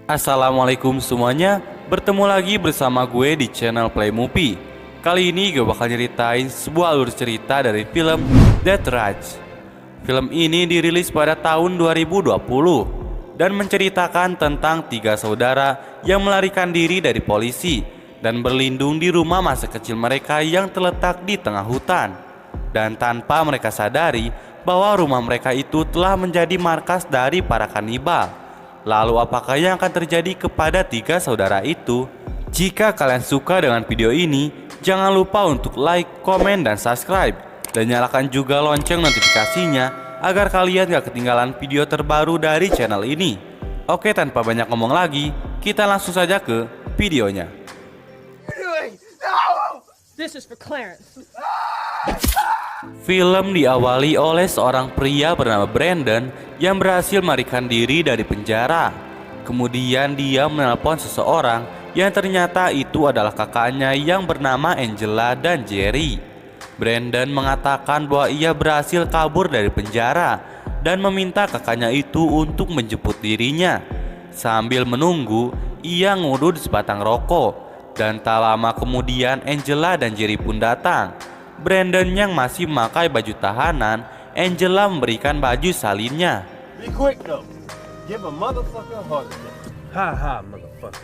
Assalamualaikum semuanya, bertemu lagi bersama gue di channel Play Movie. Kali ini gue bakal nyeritain sebuah alur cerita dari film Death Rush. Film ini dirilis pada tahun 2020 dan menceritakan tentang tiga saudara yang melarikan diri dari polisi dan berlindung di rumah masa kecil mereka yang terletak di tengah hutan. Dan tanpa mereka sadari bahwa rumah mereka itu telah menjadi markas dari para kanibal. Lalu apakah yang akan terjadi kepada tiga saudara itu? Jika kalian suka dengan video ini, jangan lupa untuk like, komen, dan subscribe. Dan nyalakan juga lonceng notifikasinya agar kalian gak ketinggalan video terbaru dari channel ini. Oke, tanpa banyak ngomong lagi, kita langsung saja ke videonya. This is for Clarence. Film diawali oleh seorang pria bernama Brandon yang berhasil melarikan diri dari penjara. Kemudian dia menelpon seseorang yang ternyata itu adalah kakaknya yang bernama Angela dan Jerry. Brandon mengatakan bahwa ia berhasil kabur dari penjara dan meminta kakaknya itu untuk menjemput dirinya. Sambil menunggu, ia ngudut sebatang rokok. Dan tak lama kemudian Angela dan Jerry pun datang. Brandon yang masih memakai baju tahanan, Angela memberikan baju salinnya. Be quick though. Give a motherfucker a heart attack. Ha ha, motherfucker.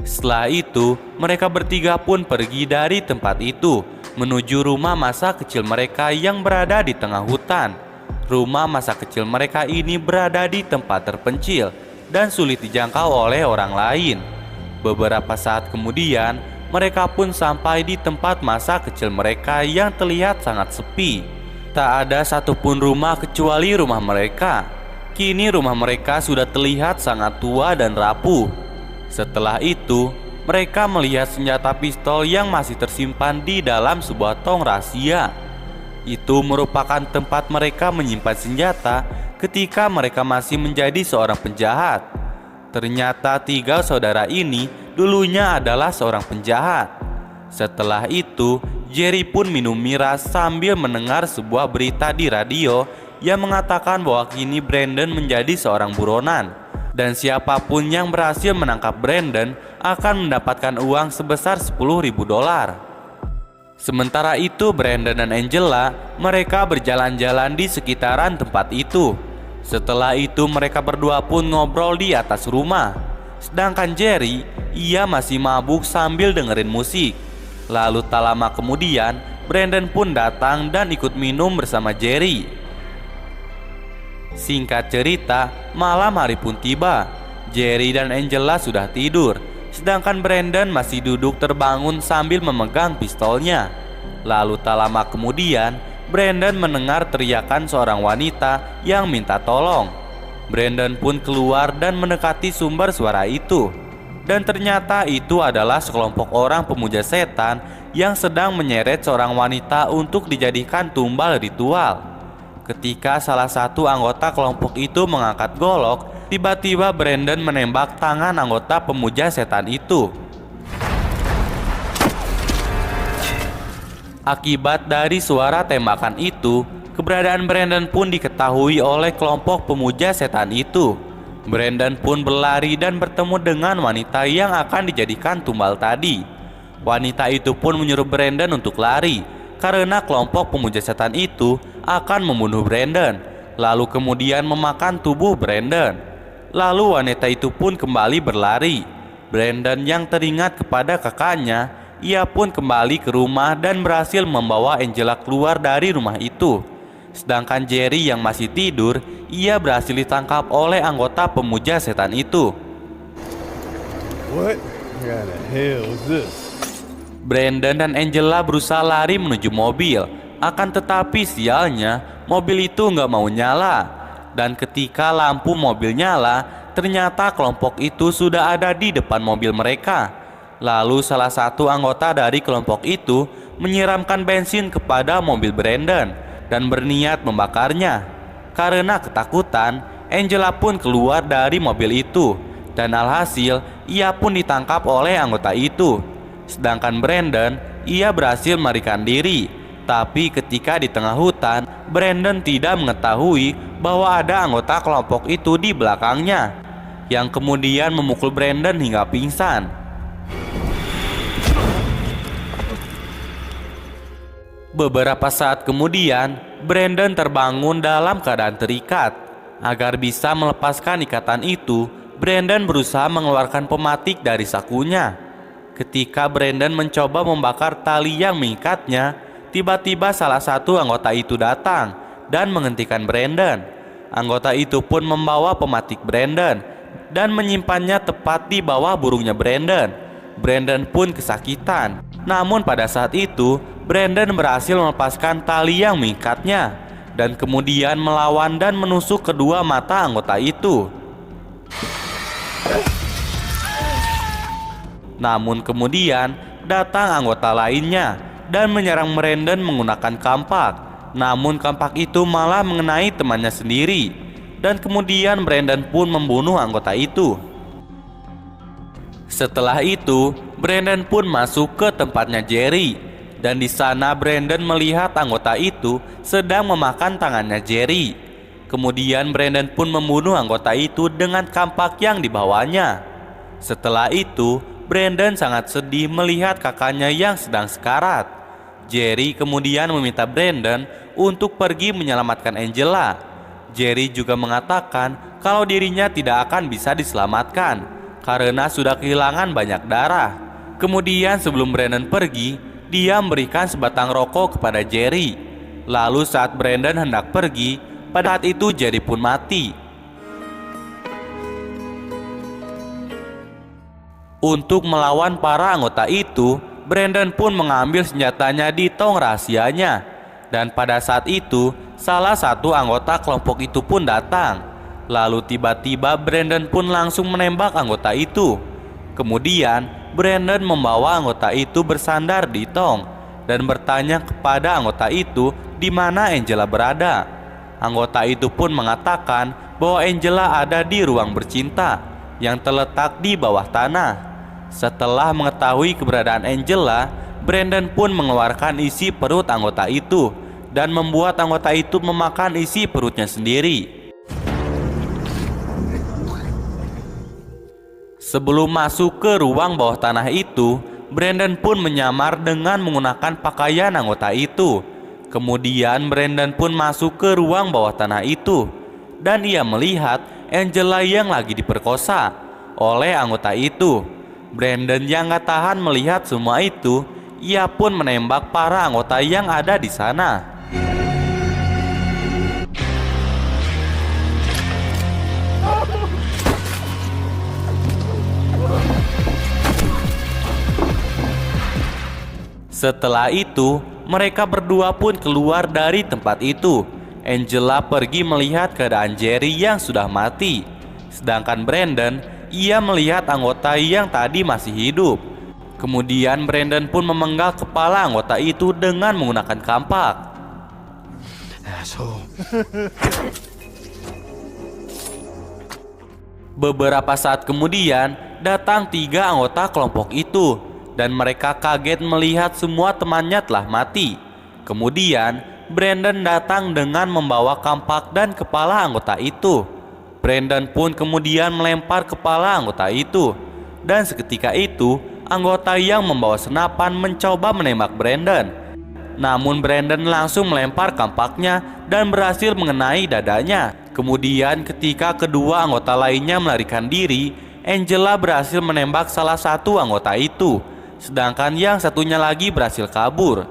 Setelah itu, mereka bertiga pun pergi dari tempat itu menuju rumah masa kecil mereka yang berada di tengah hutan. Rumah masa kecil mereka ini berada di tempat terpencil dan sulit dijangkau oleh orang lain. Beberapa saat kemudian, mereka pun sampai di tempat masa kecil mereka yang terlihat sangat sepi. Tak ada satupun rumah kecuali rumah mereka. Kini rumah mereka sudah terlihat sangat tua dan rapuh. Setelah itu, mereka melihat senjata pistol yang masih tersimpan di dalam sebuah tong rahasia. Itu merupakan tempat mereka menyimpan senjata ketika mereka masih menjadi seorang penjahat. Ternyata tiga saudara ini dulunya adalah seorang penjahat. Setelah itu, Jerry pun minum miras sambil mendengar sebuah berita di radio yang mengatakan bahwa kini Brandon menjadi seorang buronan. Dan siapapun yang berhasil menangkap Brandon akan mendapatkan uang sebesar $10.000. Sementara itu, Brandon dan Angela mereka berjalan-jalan di sekitaran tempat itu. Setelah itu mereka berdua pun ngobrol di atas rumah. Sedangkan Jerry, ia masih mabuk sambil dengerin musik. Lalu tak lama kemudian, Brandon pun datang dan ikut minum bersama Jerry. Singkat cerita, malam hari pun tiba. Jerry dan Angela sudah tidur, sedangkan Brandon masih duduk terbangun sambil memegang pistolnya. Lalu tak lama kemudian, Brandon mendengar teriakan seorang wanita yang minta tolong. Brandon pun keluar dan mendekati sumber suara itu. Dan ternyata itu adalah sekelompok orang pemuja setan yang sedang menyeret seorang wanita untuk dijadikan tumbal ritual. Ketika salah satu anggota kelompok itu mengangkat golok, tiba-tiba Brandon menembak tangan anggota pemuja setan itu. Akibat dari suara tembakan itu, keberadaan Brandon pun diketahui oleh kelompok pemuja setan itu. Brandon pun berlari dan bertemu dengan wanita yang akan dijadikan tumbal tadi. Wanita itu pun menyuruh Brandon untuk lari karena kelompok pemuja setan itu akan membunuh Brandon, lalu kemudian memakan tubuh Brandon. Lalu wanita itu pun kembali berlari. Brandon yang teringat kepada kakaknya, ia pun kembali ke rumah dan berhasil membawa Angela keluar dari rumah itu. Sedangkan Jerry yang masih tidur, ia berhasil ditangkap oleh anggota pemuja setan itu. What kind of hell is this? Brandon dan Angela berusaha lari menuju mobil. Akan tetapi sialnya, mobil itu nggak mau nyala. Dan ketika lampu mobil nyala, ternyata kelompok itu sudah ada di depan mobil mereka. Lalu salah satu anggota dari kelompok itu menyiramkan bensin kepada mobil Brandon dan berniat membakarnya. Karena ketakutan, Angela pun keluar dari mobil itu dan alhasil ia pun ditangkap oleh anggota itu. Sedangkan Brandon, ia berhasil melarikan diri. Tapi ketika di tengah hutan, Brandon tidak mengetahui bahwa ada anggota kelompok itu di belakangnya. yang kemudian memukul Brandon hingga pingsan. Beberapa saat kemudian, Brandon terbangun dalam keadaan terikat. Agar bisa melepaskan ikatan itu, Brandon berusaha mengeluarkan pematik dari sakunya. Ketika Brandon mencoba membakar tali yang mengikatnya, tiba-tiba salah satu anggota itu datang dan menghentikan Brandon. Anggota itu pun membawa pematik Brandon dan menyimpannya tepat di bawah burungnya Brandon. Brandon pun kesakitan. Namun pada saat itu, Brandon berhasil melepaskan tali yang mengikatnya dan kemudian melawan dan menusuk kedua mata anggota itu. Namun kemudian datang anggota lainnya dan menyerang Brandon menggunakan kampak. Namun kampak itu malah mengenai temannya sendiri. Dan kemudian Brandon pun membunuh anggota itu. Setelah itu, Brandon pun masuk ke tempatnya Jerry. Dan di sana Brandon melihat anggota itu sedang memakan tangannya Jerry. Kemudian Brandon pun membunuh anggota itu dengan kampak yang dibawanya. Setelah itu, Brandon sangat sedih melihat kakaknya yang sedang sekarat. Jerry kemudian meminta Brandon untuk pergi menyelamatkan Angela. Jerry juga mengatakan kalau dirinya tidak akan bisa diselamatkan karena sudah kehilangan banyak darah. Kemudian sebelum Brandon pergi, dia memberikan sebatang rokok kepada Jerry. Lalu saat Brandon hendak pergi, pada saat itu Jerry pun mati. Untuk melawan para anggota itu, Brandon pun mengambil senjatanya di tong rahasianya. Dan pada saat itu, salah satu anggota kelompok itu pun datang. Lalu tiba-tiba Brandon pun langsung menembak anggota itu. Kemudian Brandon membawa anggota itu bersandar di tong dan bertanya kepada anggota itu di mana Angela berada. Anggota itu pun mengatakan bahwa Angela ada di ruang bercinta yang terletak di bawah tanah. Setelah mengetahui keberadaan Angela, Brandon pun mengeluarkan isi perut anggota itu dan membuat anggota itu memakan isi perutnya sendiri. Sebelum masuk ke ruang bawah tanah itu, Brandon pun menyamar dengan menggunakan pakaian anggota itu. Kemudian Brandon pun masuk ke ruang bawah tanah itu dan ia melihat Angela yang lagi diperkosa oleh anggota itu. Brandon yang gak tahan melihat semua itu, ia pun menembak para anggota yang ada di sana. Setelah itu, mereka berdua pun keluar dari tempat itu. Angela pergi melihat keadaan Jerry yang sudah mati. Sedangkan Brandon, ia melihat anggota yang tadi masih hidup. Kemudian Brandon pun memenggal kepala anggota itu dengan menggunakan kampak. Beberapa saat kemudian, datang 3 anggota kelompok itu. Dan mereka kaget melihat semua temannya telah mati. Kemudian Brandon datang dengan membawa kampak dan kepala anggota itu. Brandon pun kemudian melempar kepala anggota itu. Dan seketika itu, anggota yang membawa senapan mencoba menembak Brandon. Namun Brandon langsung melempar kampaknya dan berhasil mengenai dadanya. Kemudian ketika kedua anggota lainnya melarikan diri, Angela berhasil menembak salah satu anggota itu. Sedangkan yang satunya lagi berhasil kabur.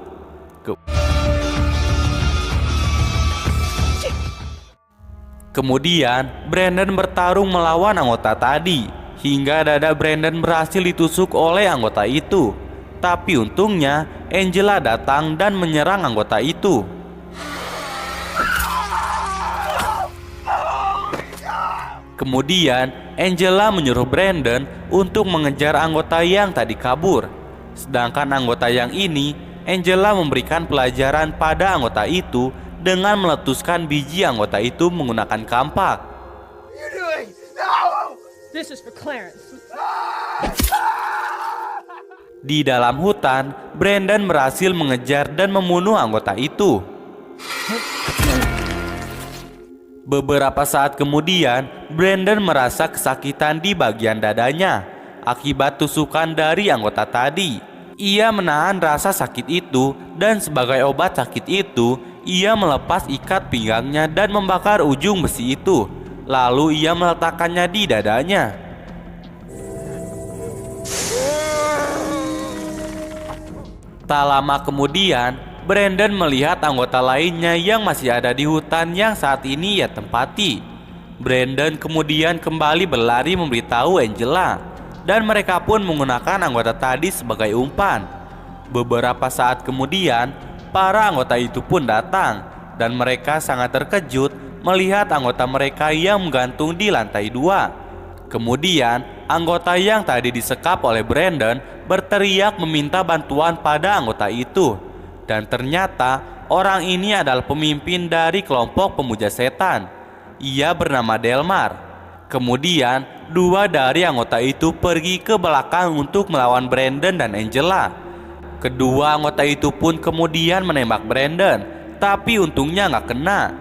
Kemudian Brandon bertarung melawan anggota tadi hingga dada Brandon berhasil ditusuk oleh anggota itu. Tapi untungnya Angela datang dan menyerang anggota itu. Kemudian Angela menyuruh Brandon untuk mengejar anggota yang tadi kabur. Sedangkan anggota yang ini, Angela memberikan pelajaran pada anggota itu dengan meletuskan biji anggota itu menggunakan kampak. This is for Clarence. Di dalam hutan, Brandon berhasil mengejar dan membunuh anggota itu. Beberapa saat kemudian, Brandon merasa kesakitan di bagian dadanya akibat tusukan dari anggota tadi. Ia menahan rasa sakit itu dan sebagai obat sakit itu, ia melepas ikat pinggangnya dan membakar ujung besi itu. Lalu ia meletakkannya di dadanya. Tak lama kemudian, Brandon melihat anggota lainnya yang masih ada di hutan yang saat ini ia tempati. Brandon kemudian kembali berlari memberitahu Angela, dan mereka pun menggunakan anggota tadi sebagai umpan. Beberapa saat kemudian, para anggota itu pun datang, dan mereka sangat terkejut melihat anggota mereka yang menggantung di lantai 2. Kemudian, anggota yang tadi disekap oleh Brandon berteriak meminta bantuan pada anggota itu. Dan ternyata orang ini adalah pemimpin dari kelompok pemuja setan. Ia bernama Delmar. Kemudian, dua dari anggota itu pergi ke belakang untuk melawan Brandon dan Angela. Kedua anggota itu pun kemudian menembak Brandon, tapi untungnya nggak kena.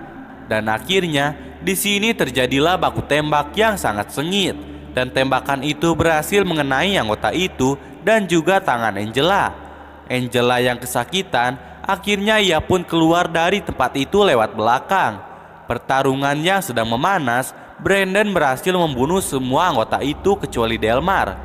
Dan akhirnya, di sini terjadilah baku tembak yang sangat sengit. Dan tembakan itu berhasil mengenai anggota itu dan juga tangan Angela. Angela yang kesakitan, akhirnya ia pun keluar dari tempat itu lewat belakang. Pertarungan yang sedang memanas, Brandon berhasil membunuh semua anggota itu kecuali Delmar.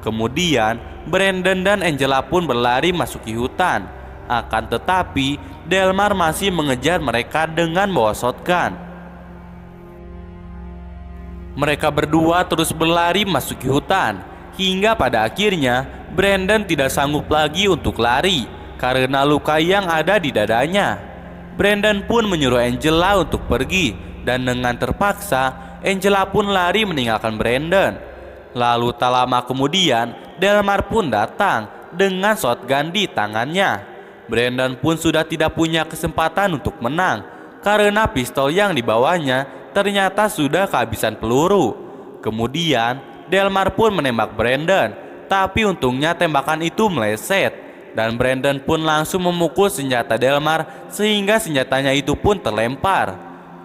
Kemudian, Brandon dan Angela pun berlari masuki hutan. Akan tetapi, Delmar masih mengejar mereka dengan bawa shotgun. Mereka berdua terus berlari masuki hutan, hingga pada akhirnya Brandon tidak sanggup lagi untuk lari karena luka yang ada di dadanya. Brandon pun menyuruh Angela untuk pergi, dan dengan terpaksa Angela pun lari meninggalkan Brandon. Lalu tak lama kemudian Delmar pun datang dengan shotgun di tangannya. Brandon pun sudah tidak punya kesempatan untuk menang karena pistol yang dibawanya ternyata sudah kehabisan peluru. Kemudian Delmar pun menembak Brandon, tapi untungnya tembakan itu meleset, dan Brandon pun langsung memukul senjata Delmar sehingga senjatanya itu pun terlempar.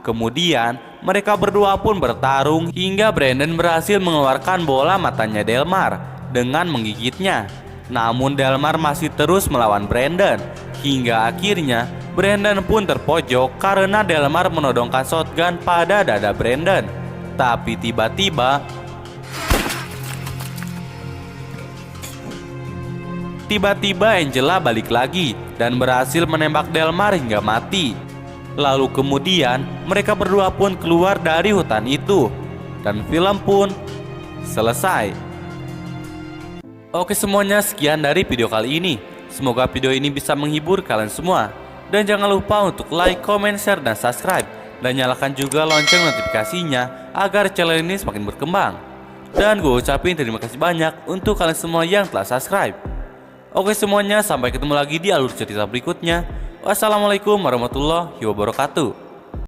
Kemudian mereka berdua pun bertarung hingga Brandon berhasil mengeluarkan bola matanya Delmar dengan menggigitnya. Namun Delmar masih terus melawan Brandon, hingga akhirnya Brandon pun terpojok karena Delmar menodongkan shotgun pada dada Brandon. Tapi tiba-tiba Angela balik lagi dan berhasil menembak Delmar hingga mati. Lalu kemudian mereka berdua pun keluar dari hutan itu, dan film pun selesai. Oke semuanya, sekian dari video kali ini. Semoga video ini bisa menghibur kalian semua. Dan jangan lupa untuk like, comment, share, dan subscribe. Dan nyalakan juga lonceng notifikasinya agar channel ini semakin berkembang. Dan gue ucapin terima kasih banyak untuk kalian semua yang telah subscribe. Oke semuanya, sampai ketemu lagi di alur cerita berikutnya. Wassalamualaikum warahmatullahi wabarakatuh.